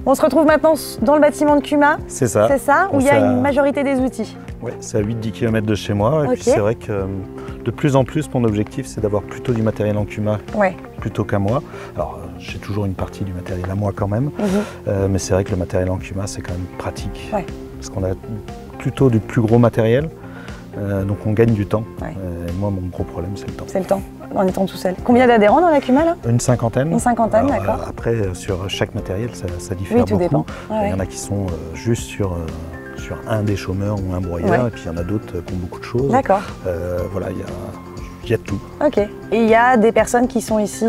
On se retrouve maintenant dans le bâtiment de Kuma. C'est ça. C'est ça, où il y a une majorité des outils. Oui, c'est à 8-10 km de chez moi. Et puis c'est vrai que de plus en plus, mon objectif, c'est d'avoir plutôt du matériel en Kuma plutôt qu'à moi. Alors, j'ai toujours une partie du matériel à moi quand même. Mais c'est vrai que le matériel en Kuma, c'est quand même pratique. Parce qu'on a plutôt du plus gros matériel. Donc on gagne du temps. Et moi, mon gros problème, c'est le temps. C'est le temps, en étant tout seul. Combien d'adhérents dans la Kuma là? Une cinquantaine. Une cinquantaine, d'accord. Après, sur chaque matériel, ça diffère beaucoup. Tout dépend. Il y en a qui sont juste sur un des chômeurs ou un broyeur, et puis il y en a d'autres qui ont beaucoup de choses. D'accord. Voilà, il y a de tout. Ok. Et il y a des personnes qui sont ici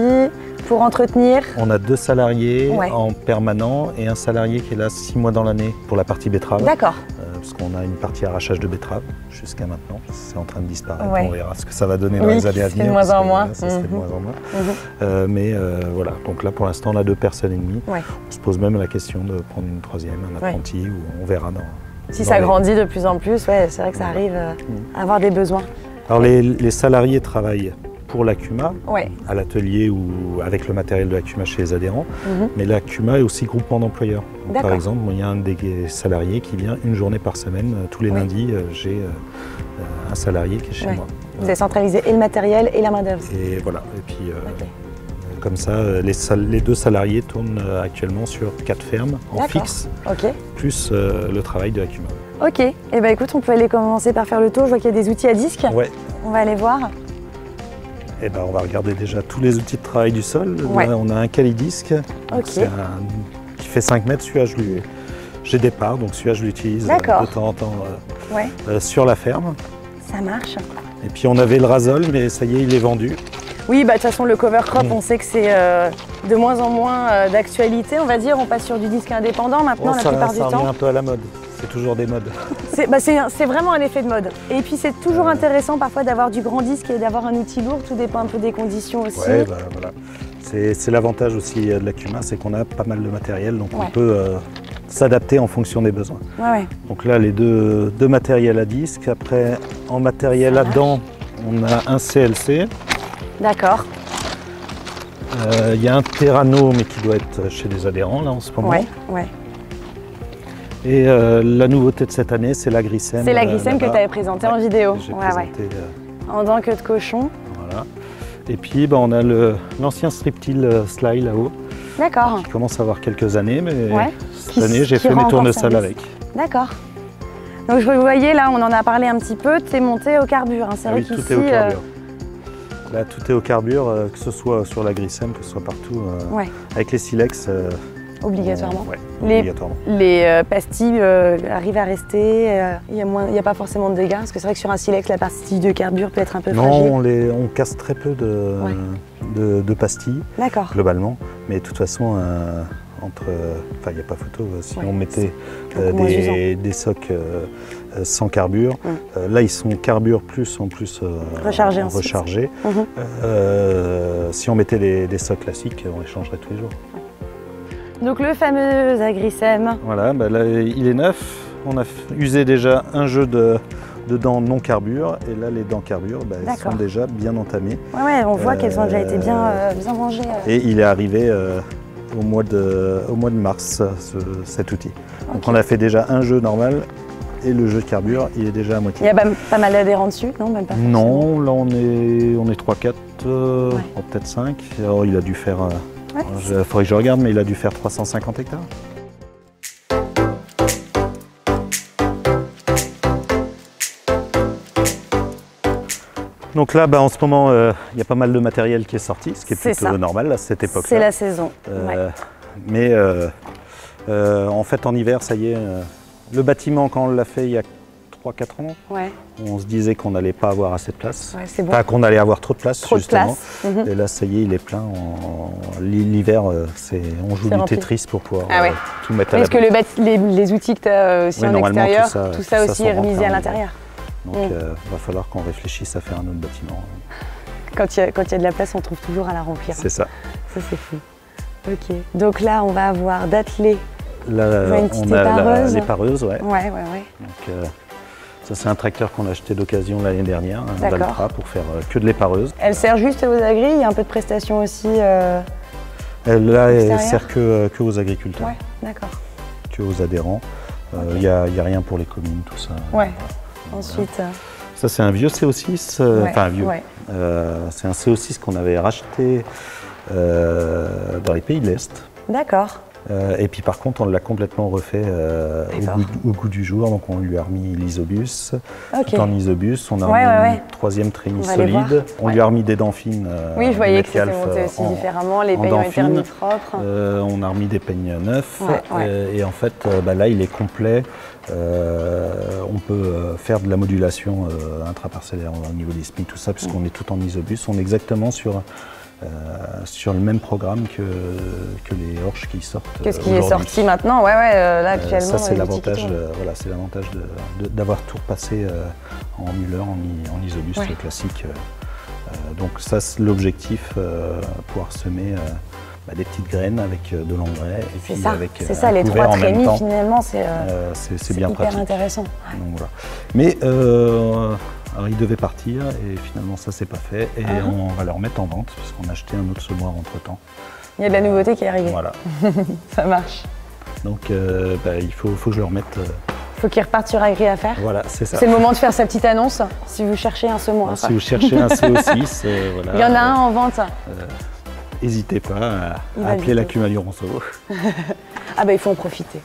pour entretenir? On a 2 salariés en permanent et un salarié qui est là 6 mois dans l'année pour la partie betterave. D'accord. Parce qu'on a une partie arrachage de betterave jusqu'à maintenant. C'est en train de disparaître. On verra ce que ça va donner dans les années à venir. De moins en moins. Ça serait de moins en moins. Mais voilà, donc là pour l'instant on a 2 personnes et demie. On se pose même la question de prendre une troisième, un apprenti, ou on verra dans. Si ça grandit de plus en plus, c'est vrai que ça arrive à avoir des besoins. Alors les salariés travaillent pour la Kuma, à l'atelier ou avec le matériel de la Kuma chez les adhérents, mais la Kuma est aussi groupement d'employeurs. Par exemple, il y a un des salariés qui vient une journée par semaine, tous les lundis, j'ai un salarié qui est chez moi. Vous avez centralisé et le matériel et la main d'œuvre. Et voilà, et puis comme ça, les 2 salariés tournent actuellement sur 4 fermes en fixe, plus le travail de la Kuma. Ok, et écoute, on peut aller commencer par faire le tour. Je vois qu'il y a des outils à disque. On va aller voir. On va regarder déjà tous les outils de travail du sol. Là, on a un calidisque qui fait 5 mètres. Celui-là, j'ai des parts, donc celui-là, je l'utilise de temps en temps sur la ferme. Ça marche. Et puis on avait le Rasol, mais ça y est, il est vendu. Oui, de toute façon, le cover crop, on sait que c'est de moins en moins d'actualité, on va dire. On passe sur du disque indépendant maintenant, la plupart du temps. Ça revient un peu à la mode. C'est toujours des modes. C'est vraiment un effet de mode. Et puis c'est toujours intéressant parfois d'avoir du grand disque et d'avoir un outil lourd. Tout dépend un peu des conditions aussi. Voilà. C'est l'avantage aussi de la Kuma, c'est qu'on a pas mal de matériel, donc on peut s'adapter en fonction des besoins. Donc là, les deux matériels à disque. Après, en matériel à dents, on a un CLC. D'accord. Il y a un Terrano, mais qui doit être chez les adhérents là en ce moment. Et la nouveauté de cette année, c'est l'Agricem. C'est l'Agricem que tu avais présenté en vidéo. J'ai présenté, en dents queue de cochon. Voilà. Et puis on a l'ancien Striptil Sly là-haut. D'accord. Qui commence à avoir quelques années, mais cette année, j'ai fait mes tournesols avec. D'accord. Donc vous voyez, là, on en a parlé un petit peu, tu es monté au carbure. C'est vrai tout est au carbure. Là, tout est au carbure, que ce soit sur l'Agricem, que ce soit partout. Avec les silex. Obligatoirement. Obligatoirement. Les pastilles arrivent à rester, il n'y a pas forcément de dégâts, parce que c'est vrai que sur un silex, la pastille de carbure peut être un peu fragile. Non, on casse très peu de pastilles, globalement, mais de toute façon, il n'y a pas photo, si on mettait des socs sans carbure, là ils sont carbure plus en plus rechargés. Si on mettait des socs classiques, on les changerait tous les jours. Donc le fameux Agricem. Voilà, là il est neuf. On a usé déjà un jeu de dents non carbure et là les dents carbure elles sont déjà bien entamées. On voit qu'elles ont déjà été bien mangées. Et il est arrivé au mois de mars cet outil. Donc on a fait déjà un jeu normal et le jeu de carbure il est déjà à moitié. Il y a pas mal d'adhérents dessus, non? Même pas non, là on est 3-4, peut-être 5. Alors il a dû faire... Il faudrait que je regarde, mais il a dû faire 350 hectares. Donc là, en ce moment, il y a pas mal de matériel qui est sorti, ce qui est plutôt normal à cette époque-là. C'est la saison. Mais en fait, en hiver, ça y est, le bâtiment, quand on l'a fait il y a 3-4 ans, on se disait qu'on n'allait pas avoir assez de place. Pas qu'on allait avoir trop de place, justement. Et là, ça y est, il est plein. L'hiver, on joue du Tetris pour pouvoir tout mettre à la place. Parce que les outils que tu as aussi en extérieur, tout ça aussi est remisé à l'intérieur. Donc il va falloir qu'on réfléchisse à faire un autre bâtiment. Quand il y a de la place, on trouve toujours à la remplir. C'est ça. Ça, c'est fou. Ok. Donc là, on va avoir d'attelé. Là, on a les pareuses, Donc, ça, c'est un tracteur qu'on a acheté d'occasion l'année dernière, un Valtra, pour faire que de l'épareuse. Elle sert juste aux agris, il y a un peu de prestations aussi. Là, elle sert que aux agriculteurs. qu'aux adhérents. Il n'y a rien pour les communes, tout ça. Ouais. Ensuite. Ça, c'est un vieux CO6, enfin un vieux. Ouais. C'est un CO6 qu'on avait racheté dans les pays de l'Est. D'accord. Et puis par contre, on l'a complètement refait au goût du jour. Donc on lui a remis l'isobus, tout en isobus. On a remis une troisième treillis solide. On lui a remis des dents fines. Oui, je voyais que c'était monté aussi différemment. Les peignes ont été remis propres. On a remis des peignes neufs. Et en fait, là, il est complet. On peut faire de la modulation intraparcellaire au niveau des SMI, tout ça, puisqu'on est tout en isobus. On est exactement sur le même programme que les Horsch qui sortent. Qu'est-ce qui est sorti maintenant? Là actuellement. Ça, c'est l'avantage d'avoir tout repassé en Müller, en isobus classique. Donc ça, c'est l'objectif, pouvoir semer des petites graines avec de l'engrais et puis avec c'est ça, les trois trémies finalement, c'est bien hyper pratique. Intéressant. Donc, voilà. Mais alors, il devait partir et finalement ça s'est pas fait et on va le remettre en vente puisqu'on a acheté un autre semoir entre temps. Il y a de la nouveauté qui est arrivée. Voilà. Ça marche. Donc il faut que je le remette. Faut qu'il reparte sur AgriAffaires. Voilà, c'est ça. C'est le moment de faire sa petite annonce si vous cherchez un semoir. Si vous cherchez un CO6, voilà. Il y en a un en vente. N'hésitez pas à appeler la Cuma du Ronceau. Il faut en profiter.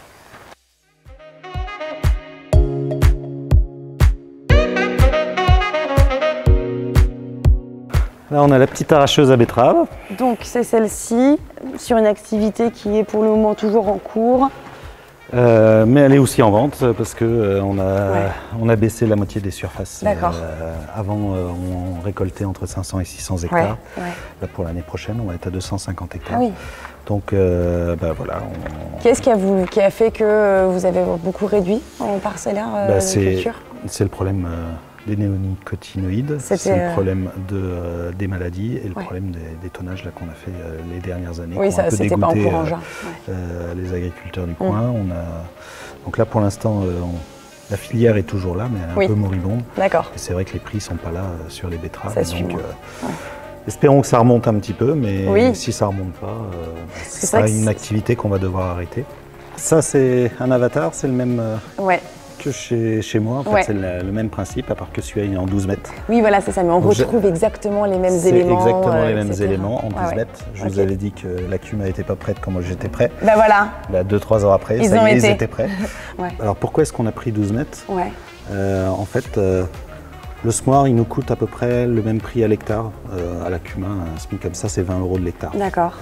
Là, on a la petite arracheuse à betterave. Donc, c'est celle-ci, sur une activité qui est pour le moment toujours en cours. Mais elle est aussi en vente parce qu'on a baissé la moitié des surfaces. Avant, on récoltait entre 500 et 600 hectares. Là, pour l'année prochaine, on va être à 250 hectares. Donc, voilà. Qu'est-ce qui a fait que vous avez beaucoup réduit en parcellaire de culture? C'est le problème des néonicotinoïdes, c'est le problème des maladies et le problème des tonnages qu'on a fait les dernières années. Oui, ça c'était pas encourageant. Les agriculteurs du coin. Donc là pour l'instant, la filière est toujours là, mais elle est un peu moribonde. D'accord. Et c'est vrai que les prix ne sont pas là sur les betteraves. Donc, espérons que ça remonte un petit peu, mais si ça ne remonte pas, ce sera une activité qu'on va devoir arrêter. Ça c'est un avatar, c'est le même... que chez moi, en fait, c'est le même principe, à part que celui-là il est en 12 mètres. Oui, voilà, c'est ça, mais on retrouve exactement les mêmes éléments. Exactement les mêmes éléments en 12 mètres. Je vous avais dit que la Cuma n'était pas prête quand moi j'étais prêt. Voilà. 2-3 ans après, ils étaient prêts. Alors pourquoi est-ce qu'on a pris 12 mètres? En fait, le semoir, il nous coûte à peu près le même prix à l'hectare. À la Cuma, un SMIC comme ça, c'est 20 € de l'hectare. D'accord.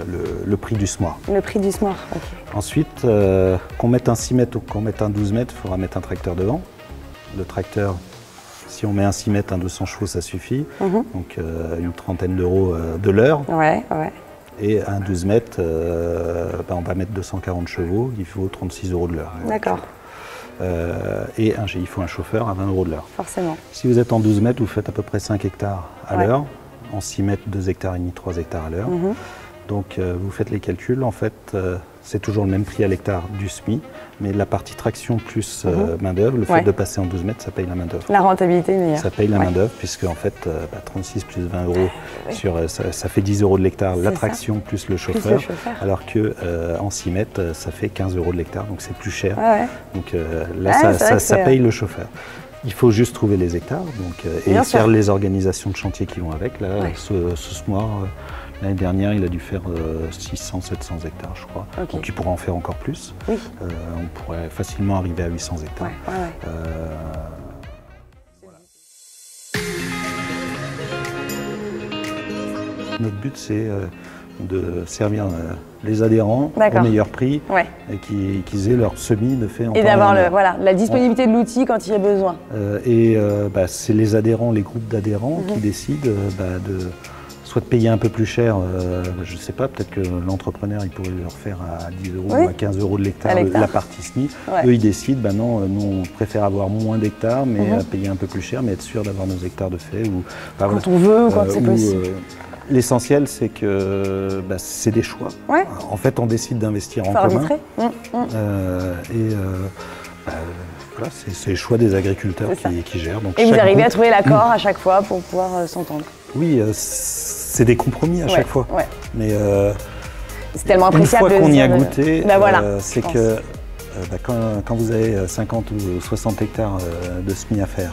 Le prix du semoir. Le prix du semoir, ok. Ensuite, qu'on mette un 6 mètres ou qu'on mette un 12 mètres, il faudra mettre un tracteur devant. Le tracteur, si on met un 6 mètres, un 200 chevaux, ça suffit. Donc une trentaine d'euros de l'heure. Et un 12 mètres, on va mettre 240 chevaux, il faut 36 € de l'heure. D'accord. Et il faut un chauffeur à 20 € de l'heure. Forcément. Si vous êtes en 12 mètres, vous faites à peu près 5 hectares à l'heure. En 6 mètres, 2 hectares et demi, 3 hectares à l'heure. Donc vous faites les calculs, en fait c'est toujours le même prix à l'hectare du SMI, mais la partie traction plus main d'œuvre, le fait de passer en 12 mètres, ça paye la main d'œuvre. La rentabilité est meilleure. Ça paye la main d'œuvre, puisque en fait 36 plus 20 €, ça fait 10 € de l'hectare, la traction plus le chauffeur, alors que en 6 mètres, ça fait 15 € de l'hectare, donc c'est plus cher. Donc là, ça paye le chauffeur. Il faut juste trouver les hectares et faire les organisations de chantier qui vont avec. Là, ce semoir, l'année dernière, il a dû faire 600-700 hectares, je crois. Donc il pourra en faire encore plus. On pourrait facilement arriver à 800 hectares. Notre but, c'est de servir les adhérents au meilleur prix et qu'ils aient leur semis de fait en temps. Et d'avoir la disponibilité de l'outil quand il y a besoin. C'est les adhérents, les groupes d'adhérents qui décident soit de payer un peu plus cher, je ne sais pas, peut-être que l'entrepreneur il pourrait leur faire à 10 € ou à 15 € de l'hectare la partie SMI. Eux ils décident, non, nous on préfère avoir moins d'hectares mais payer un peu plus cher, mais être sûr d'avoir nos hectares de fait. Quand on veut ou quand c'est possible. L'essentiel, c'est que c'est des choix. En fait, on décide d'investir en commun. Voilà, c'est le choix des agriculteurs qui gèrent. Donc, et vous arrivez à trouver l'accord à chaque fois pour pouvoir s'entendre? Oui, c'est des compromis à chaque fois. Mais c'est tellement appréciable. Une fois qu'on y a goûté, voilà, c'est que quand vous avez 50 ou 60 hectares de semis à faire,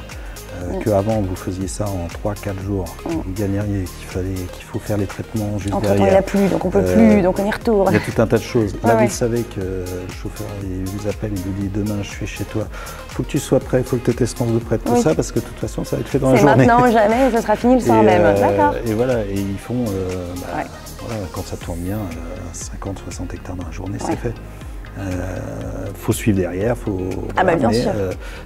qu'avant vous faisiez ça en 3-4 jours, vous gagneriez, qu'il faut faire les traitements juste derrière. Il n'y a plus, donc on peut plus, donc on y retourne. Il y a tout un tas de choses. Là, vous savez que le chauffeur il vous appelle, il vous dit demain je suis chez toi, il faut que tu sois prêt, il faut que tu aies tes semences de prêt, tout ça, parce que de toute façon ça va être fait dans la journée. C'est maintenant ou jamais, ça sera fini le soir même. D'accord. Et voilà, et ils font, voilà, quand ça tourne bien, 50-60 hectares dans la journée, c'est fait. Faut suivre derrière, bien sûr.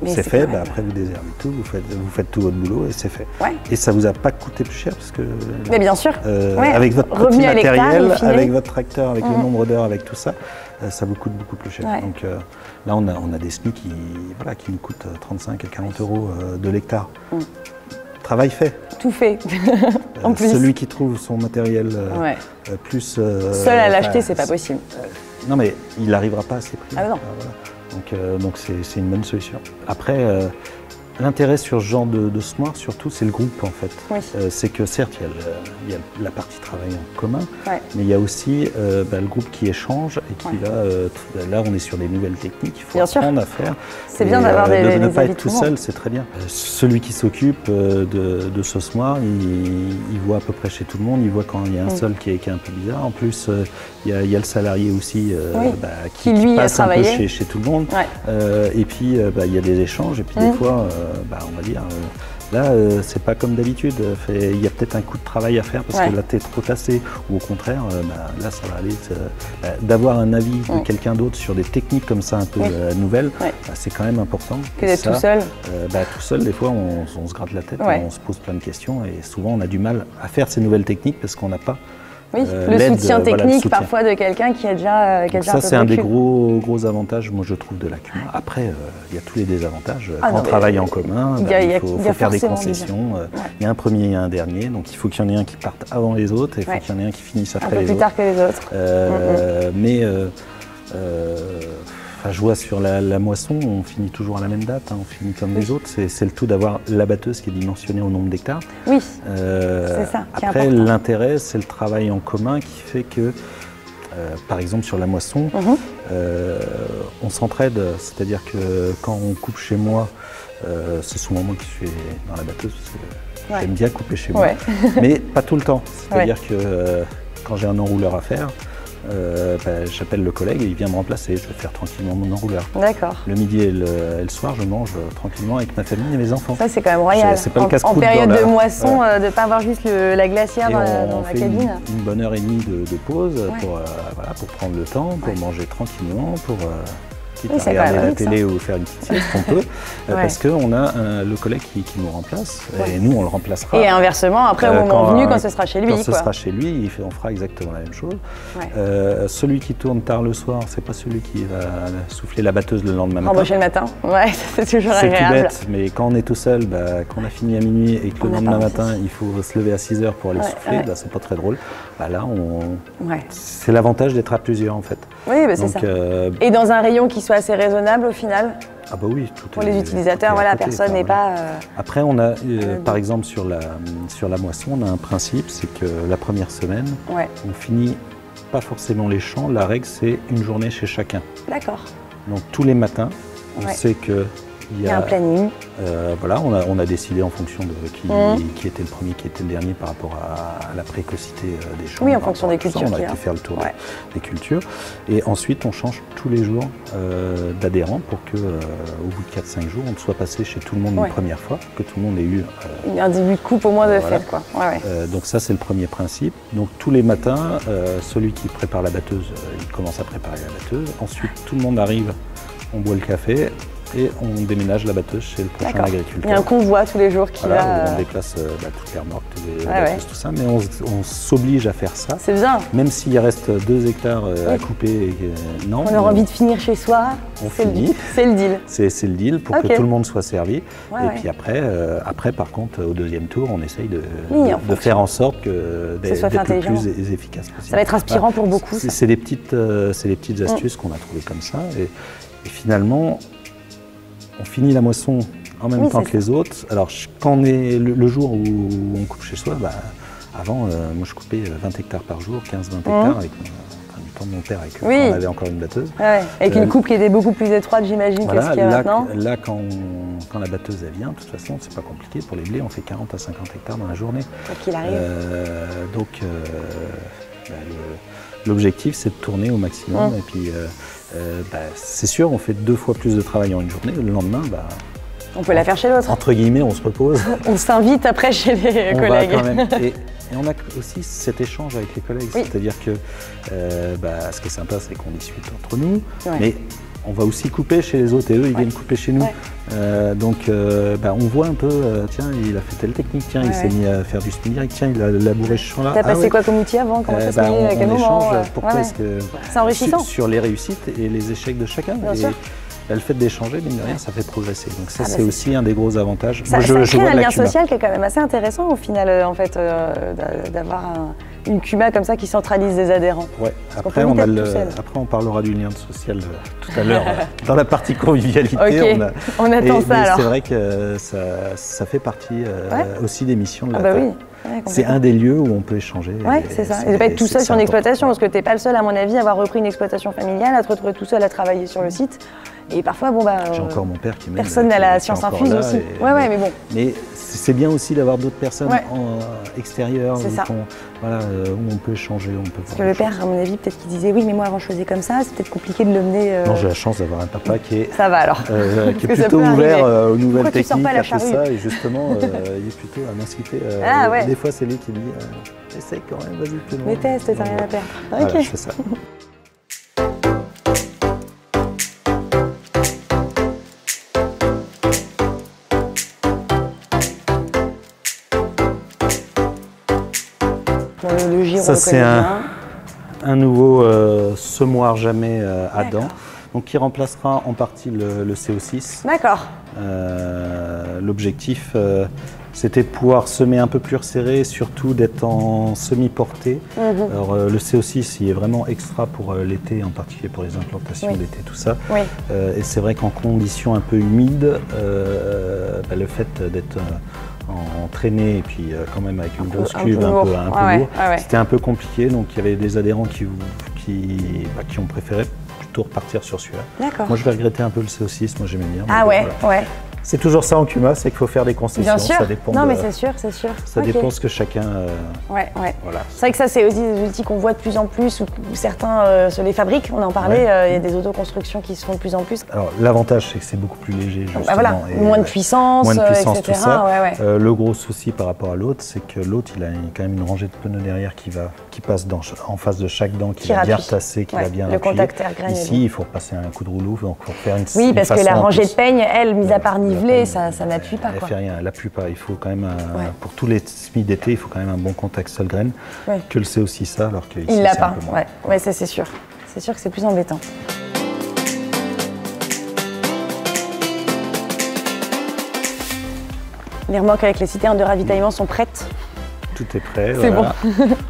C'est fait, après vous désherbez tout, vous faites tout votre boulot et c'est fait. Et ça vous a pas coûté plus cher parce que mais bien sûr. Avec votre petit matériel, avec votre tracteur, avec le nombre d'heures, avec tout ça, ça vous coûte beaucoup plus cher. Donc là on a des semis qui nous coûtent 35 à 40 euros de l'hectare. Travail fait. Tout fait. En plus. Celui qui trouve son matériel plus... seul à l'acheter, c'est pas possible. Non, mais il n'arrivera pas à ces prix. Ah non. Donc c'est une bonne solution. Après, l'intérêt sur ce genre de semoir, surtout, c'est le groupe en fait. C'est que certes, il y a la partie travail en commun, mais il y a aussi le groupe qui échange et qui là, on est sur des nouvelles techniques, il faut apprendre à faire. C'est bien d'avoir des de ne pas être tout seul, c'est très bien. Celui qui s'occupe de ce semoir, il voit à peu près chez tout le monde, il voit quand il y a un sol qui est un peu bizarre. En plus, il y a le salarié aussi qui passe un peu chez tout le monde. Et puis, il y a des échanges et puis des fois, on va dire, là, c'est pas comme d'habitude. Il y a peut-être un coup de travail à faire parce que là, tu es trop tassé. Ou au contraire, là, ça va aller. D'avoir un avis de quelqu'un d'autre sur des techniques comme ça, un peu nouvelles, c'est quand même important. Que d'être tout seul. Tout seul, des fois, on se gratte la tête, on se pose plein de questions et souvent, on a du mal à faire ces nouvelles techniques parce qu'on n'a pas. Le soutien technique parfois de quelqu'un qui a déjà un peu ça, c'est un des gros avantages, moi je trouve, de la CUMA. Après, il y a tous les désavantages. Quand on travaille en commun, il faut faire des concessions. Il y a un premier et un dernier, donc il faut qu'il y en ait un qui parte avant les autres et il faut qu'il y en ait un qui finisse après les autres. Un peu plus tard que les autres. Je vois sur la moisson, on finit toujours à la même date, on finit comme les autres. C'est le tout d'avoir la batteuse qui est dimensionnée au nombre d'hectares. Oui, c'est ça. Après, l'intérêt, c'est le travail en commun qui fait que, par exemple, sur la moisson, on s'entraide. C'est-à-dire que quand on coupe chez moi, c'est souvent moi qui suis dans la batteuse parce que j'aime bien couper chez moi, mais pas tout le temps. C'est-à-dire que quand j'ai un enrouleur à faire, j'appelle le collègue et il vient me remplacer. Je vais faire tranquillement mon enrouleur. D'accord. Le midi et le soir, je mange tranquillement avec ma famille et mes enfants. Ça, c'est quand même royal. C'est pas le casse-croûte. En période de moisson, de ne pas avoir juste la glacière dans la cabine. Une bonne heure et demie de pause pour prendre le temps, pour manger tranquillement, pour regarder la télé ou faire une petite sieste, on peut, parce qu'on a le collègue qui nous remplace et nous on le remplacera. Et inversement, après au moment venu, quand ce sera chez lui. Quand ce sera chez lui, on fera exactement la même chose. Celui qui tourne tard le soir, c'est pas celui qui va souffler la batteuse le lendemain matin. Embaucher le matin, c'est toujours agréable. C'est tout bête, mais quand on est tout seul, quand on a fini à minuit et que le lendemain matin, il faut se lever à 6 h pour aller souffler, c'est pas très drôle. Là, c'est l'avantage d'être à plusieurs en fait. Oui, c'est ça. Et dans un rayon qui soit assez raisonnable au final. Ah bah oui, pour les utilisateurs, personne n'est pas... Après, on a, par exemple, sur la moisson, on a un principe, c'est que la première semaine, on finit pas forcément les champs. La règle, c'est une journée chez chacun. D'accord. Donc tous les matins, on sait que il y a un planning. On a décidé en fonction de qui était le premier, qui était le dernier par rapport à la précocité des champs. Oui, en fonction des cultures. On a été faire le tour des cultures. Et ensuite, on change tous les jours d'adhérents pour qu'au bout de 4-5 jours, on soit passé chez tout le monde une première fois, que tout le monde ait eu... un début de coupe au moins de fête, quoi. Donc ça, c'est le premier principe. Donc tous les matins, celui qui prépare la batteuse, il commence à préparer la batteuse. Ensuite, tout le monde arrive, on boit le café. Et on déménage la batteuse chez le prochain agriculteur. Il y a un convoi tous les jours qui va... On déplace toutes les remorques, toutes les batteuses, tout ça, mais on s'oblige à faire ça. C'est bien. Même s'il reste 2 hectares à couper, non. On aura envie de finir chez soi. On finit. C'est le deal. C'est le deal pour que tout le monde soit servi. Et puis après, par contre, au deuxième tour, on essaye de faire en sorte d'être le plus efficace possible. Ça va être inspirant pour beaucoup. C'est des petites astuces qu'on a trouvées comme ça. Et finalement, on finit la moisson en même temps que les autres. Alors, quand on est le jour où on coupe chez soi, avant, moi je coupais 20 hectares par jour, 15-20 hectares avec du temps de mon père, avec oui. on avait encore une batteuse. Ouais, avec une coupe qui était beaucoup plus étroite, j'imagine, voilà, que ce qu'il y a maintenant. Là, quand la batteuse elle vient, de toute façon, c'est pas compliqué. Pour les blés, on fait 40 à 50 hectares dans la journée. Quoi qu'il arrive. L'objectif, c'est de tourner au maximum. Et puis, c'est sûr, on fait 2 fois plus de travail en une journée. Le lendemain, on peut la faire chez l'autre. Entre guillemets, on se repose. On s'invite après chez les collègues. Va quand même. Et on a aussi cet échange avec les collègues. Oui. C'est-à-dire que ce qui est sympa, c'est qu'on discute entre nous. Ouais. Mais on va aussi couper chez les autres et eux, ils viennent couper chez nous. Ouais. On voit un peu, tiens, il a fait telle technique, tiens, il s'est mis à faire du spin direct, tiens, il a labouré ce champ-là. T'as passé quoi comme outil avant? Comment ça se met? À quel moment? Pourquoi est-ce que... C'est enrichissant. Sur les réussites et les échecs de chacun. Bien sûr. Le fait d'échanger, mine de rien, ça fait progresser. Donc ça, c'est aussi un des gros avantages. Ça crée un lien social qui est quand même assez intéressant au final, en fait, d'avoir une CUMA comme ça qui centralise des adhérents. Ouais. Après, on parlera du lien social tout à l'heure dans la partie convivialité. Okay. On attend ça alors. C'est vrai que ça fait partie aussi des missions de la oui. C'est un des lieux où on peut échanger. Oui, c'est ça. Et ne pas être tout seul sur une exploitation, parce que tu n'es pas le seul, à mon avis, à avoir repris une exploitation familiale, à te retrouver tout seul à travailler sur le site. Et parfois, j'ai encore mon père qui m'aide. Personne n'a la science infuse aussi. Mais bon. Mais c'est bien aussi d'avoir d'autres personnes extérieures où on peut échanger, Parce que le père, à mon avis, peut-être qu'il disait oui, mais moi avant je faisais comme ça, c'est peut-être compliqué de le mener. Non, j'ai la chance d'avoir un papa qui est. Ça va alors. Qui est plutôt ouvert aux nouvelles techniques, à tout ça, et justement, il est plutôt à m'inciter. Des fois, c'est lui qui me dit essaye quand même, vas-y plus loin. Mais teste, t'as rien à perdre. Voilà, je fais ça. Le giro, ça, c'est un nouveau semoir jamais à dents, donc qui remplacera en partie le CO6. D'accord. L'objectif, c'était de pouvoir semer un peu plus resserré, surtout d'être en semi-portée. Alors, le CO6, il est vraiment extra pour l'été, en particulier pour les implantations d'été, tout ça. Et c'est vrai qu'en conditions un peu humides, le fait d'être entraîné et puis quand même avec une grosse cuve un peu lourde, c'était un peu compliqué, donc il y avait des adhérents qui ont préféré plutôt repartir sur celui-là. Moi je vais regretter un peu le CO6, moi j'aimais bien. C'est toujours ça en CUMA, c'est qu'il faut faire des concessions. Bien sûr. Ça dépend mais c'est sûr. Ça dépend ce que chacun. Voilà. C'est vrai que ça, c'est aussi des outils qu'on voit de plus en plus, où certains se les fabriquent. On en parlait, il y a des autoconstructions qui se font de plus en plus. Alors l'avantage, c'est que c'est beaucoup plus léger, justement. Et moins de puissance, etc. Tout ça. Le gros souci par rapport à l'autre, c'est que l'autre, il a quand même une rangée de pneus derrière qui passe en face de chaque dent, qui va bien tasser, qui va bien appuyer. Contact air-grain. Ici, il faut passer un coup de rouleau, donc pour faire une. Oui, parce que la rangée de peigne, elle, mise à part ça n'appuie pas. Elle fait rien, elle appuie pas. Il faut quand même, pour tous les semis d'été, il faut quand même un bon contact sol-graine. Que le sait aussi ça, alors qu'ici, il l'a pas. Ça c'est sûr. C'est sûr que c'est plus embêtant. Les remorques avec les citernes de ravitaillement sont prêtes. Tout est prêt. C'est bon.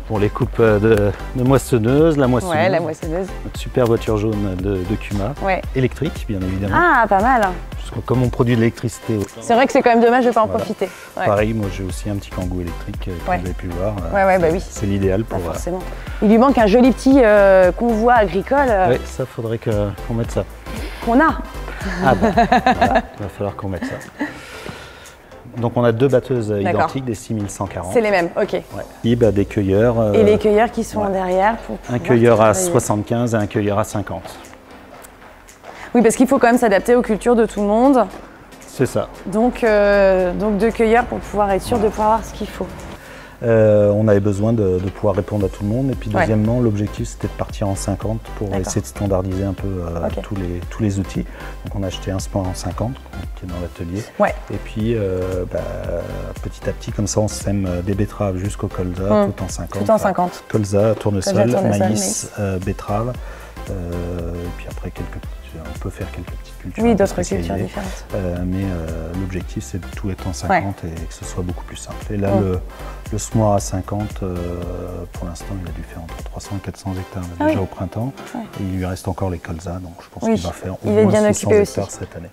Pour les coupes de moissonneuse, la moissonneuse. Ouais, la moissonneuse. Notre super voiture jaune de CUMA. Électrique, bien évidemment. Ah, pas mal. Parce que comme on produit de l'électricité. C'est vrai que c'est quand même dommage de ne pas en profiter. Pareil, moi j'ai aussi un petit Kangoo électrique, comme vous avez pu voir. Oui. C'est l'idéal pour. Forcément. Il lui manque un joli petit convoi agricole. Oui, ça faudrait qu'on mette ça. Qu'on a. Ah bah, voilà, il va falloir qu'on mette ça. Donc on a 2 batteuses identiques, des 6140. C'est les mêmes, ok. Des cueilleurs. Et les cueilleurs qui sont derrière pour un cueilleur à 75 et un cueilleur à 50. Oui, parce qu'il faut quand même s'adapter aux cultures de tout le monde. C'est ça. Donc 2 cueilleurs pour pouvoir être sûr de pouvoir avoir ce qu'il faut. On avait besoin de pouvoir répondre à tout le monde. Et puis deuxièmement, l'objectif c'était de partir en 50 pour essayer de standardiser un peu tous les outils. Donc on a acheté un semoir en 50 qui est dans l'atelier. Et puis petit à petit, comme ça on sème des betteraves jusqu'au colza, tout en 50. Tout en 50. Colza, tournesol, maïs, betterave. Et puis après on peut faire quelques petites cultures. Oui, d'autres cultures différentes. Mais l'objectif, c'est de tout être en 50 et que ce soit beaucoup plus simple. Et là, le semoir à 50, pour l'instant, il a dû faire entre 300 et 400 hectares déjà au printemps. Et il lui reste encore les colzas, donc je pense qu'il va faire au moins 600 hectares cette année.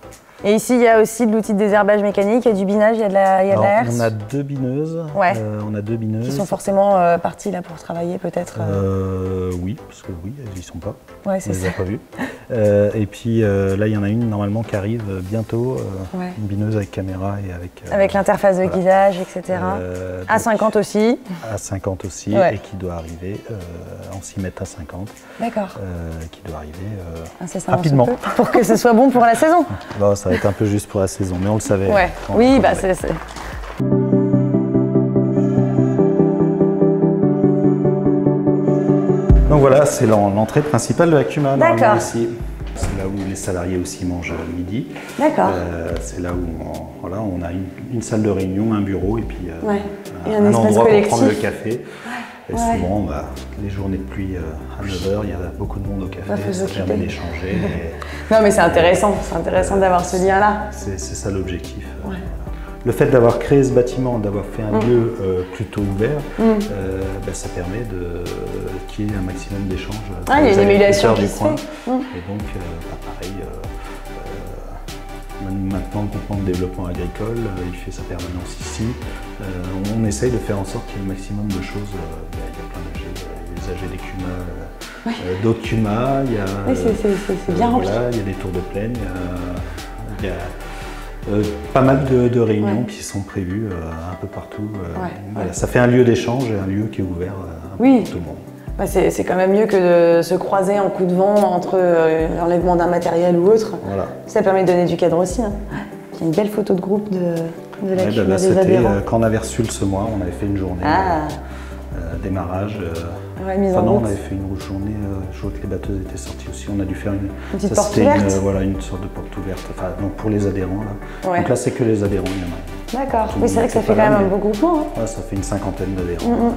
Et ici, il y a aussi de l'outil de désherbage mécanique, il y a du binage, il y a de la herse. On a 2 bineuses. Ouais. On a 2 bineuses. Qui sont forcément parties là pour travailler peut-être Oui, parce que oui, elles n'y sont pas. Ouais, c'est ça. On les a pas vues. Et puis là, il y en a une normalement qui arrive bientôt. Une bineuse avec caméra et avec... avec l'interface de guidage, etc. A50 aussi. A50 aussi, et qui doit arriver en 6 mètres à 50. D'accord. Qui doit arriver rapidement. Pour que ce soit bon pour la saison. Bon, ça va être un peu juste pour la saison, mais on le savait. Ouais. Oui, bah c'est... Donc voilà, c'est l'entrée principale de la Cuma. D'accord. Ici. C'est là où les salariés aussi mangent midi. D'accord. C'est là où on a une salle de réunion, un bureau et puis un endroit collectif. pour prendre le café. Et souvent, les journées de pluie à 9h, il y a beaucoup de monde au café, ça permet d'échanger. Non mais c'est intéressant d'avoir ce lien-là. C'est ça l'objectif. Ouais. Le fait d'avoir créé ce bâtiment, d'avoir fait un lieu plutôt ouvert, ça permet qu'il y ait un maximum d'échanges. Il y a une émulation qui se fait. Et donc, pareil, maintenant le groupement de développement agricole, il fait sa permanence ici. On essaye de faire en sorte qu'il y ait le maximum de choses. Il y a plein d'AG, les AG des CUMA, d'autres CUMA, il y a, c'est bien rempli. Il y a des tours de plaine, il y a pas mal de réunions qui sont prévues un peu partout. Voilà, ça fait un lieu d'échange et un lieu qui est ouvert pour tout le monde. Bah c'est quand même mieux que de se croiser en coup de vent entre l'enlèvement d'un matériel ou autre. Voilà. Ça permet de donner du cadre aussi. Hein. Il y a une belle photo de groupe de la Cuma des adhérents. Quand on avait reçu le semoir, on avait fait une journée démarrage. Mise en route. On avait fait une journée, je vois que les batteuses étaient sorties aussi. On a dû faire une petite porte ouverte. Une sorte de porte ouverte. Enfin, donc pour les adhérents là. Ouais. Donc là, c'est que les adhérents, il y en a. D'accord. Oui, c'est vrai que ça fait quand même un beau groupement. Hein. Ouais, ça fait une 50aine d'adhérents.